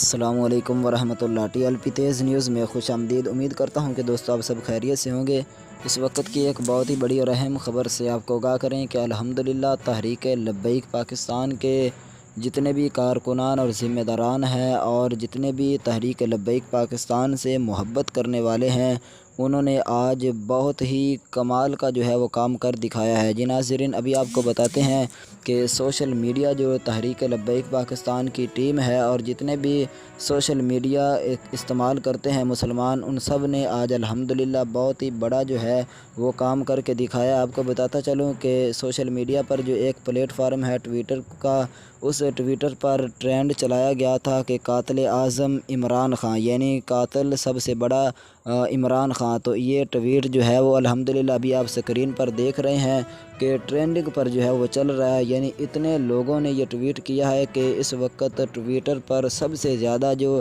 السلام علیکم ورحمۃ اللہ۔ ٹی ایل پی تیز نیوز میں خوش آمدید۔ امید کرتا ہوں کہ دوستو آپ سب خیریت سے ہوں گے۔ اس وقت کی ایک بہت ہی بڑی اور اہم خبر سے آپ کو آگاہ کریں کہ الحمدللہ تحریک لبیک پاکستان کے جتنے بھی کارکنان اور ذمہ داران ہیں اور جتنے بھی تحریک لبیک پاکستان سے محبت کرنے والے ہیں، انہوں نے آج بہت ہی کمال کا جو ہے وہ کام کر دکھایا ہے۔ جی ناظرین، ابھی آپ کو بتاتے ہیں کہ سوشل میڈیا جو تحریک لبیک پاکستان کی ٹیم ہے اور جتنے بھی سوشل میڈیا استعمال کرتے ہیں مسلمان، ان سب نے آج الحمدللہ بہت ہی بڑا جو ہے وہ کام کر کے دکھایا۔ آپ کو بتاتا چلوں کہ سوشل میڈیا پر جو ایک پلیٹ فارم ہے ٹویٹر کا، اس ٹویٹر پر ٹرینڈ چلایا گیا تھا کہ قاتل اعظم عمران خان، یعنی قاتل سب سے بڑا عمران خان۔ تو یہ ٹویٹ جو ہے وہ الحمدللہ ابھی آپ سکرین پر دیکھ رہے ہیں کہ ٹرینڈنگ پر جو ہے وہ چل رہا ہے، یعنی اتنے لوگوں نے یہ ٹویٹ کیا ہے کہ اس وقت ٹویٹر پر سب سے زیادہ جو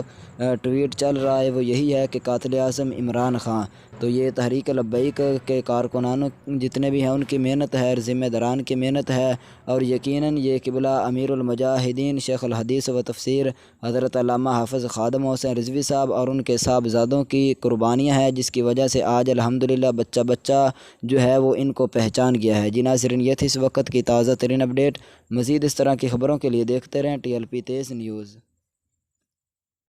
ٹویٹ چل رہا ہے وہ یہی ہے کہ قاتل اعظم عمران خان۔ تو یہ تحریک لبیک کے کارکنانوں جتنے بھی ہیں ان کی محنت ہے اور ذمہ داران کی محنت ہے، اور یقیناً یہ قبلہ امیر المجاہدین شیخ الحدیث و تفسیر حضرت علامہ حافظ خادم حسین رضوی صاحب اور ان کے صاحبزادوں کی قربانیاں ہیں، جس کی وجہ سے آج الحمدللہ بچہ بچہ جو ہے وہ ان کو پہچان گیا ہے۔ جی ناظرین، یہ تھی اس وقت کی تازہ ترین اپڈیٹ۔ مزید اس طرح کی خبروں کے لیے دیکھتے رہیں ٹی ایل پی تیز نیوز۔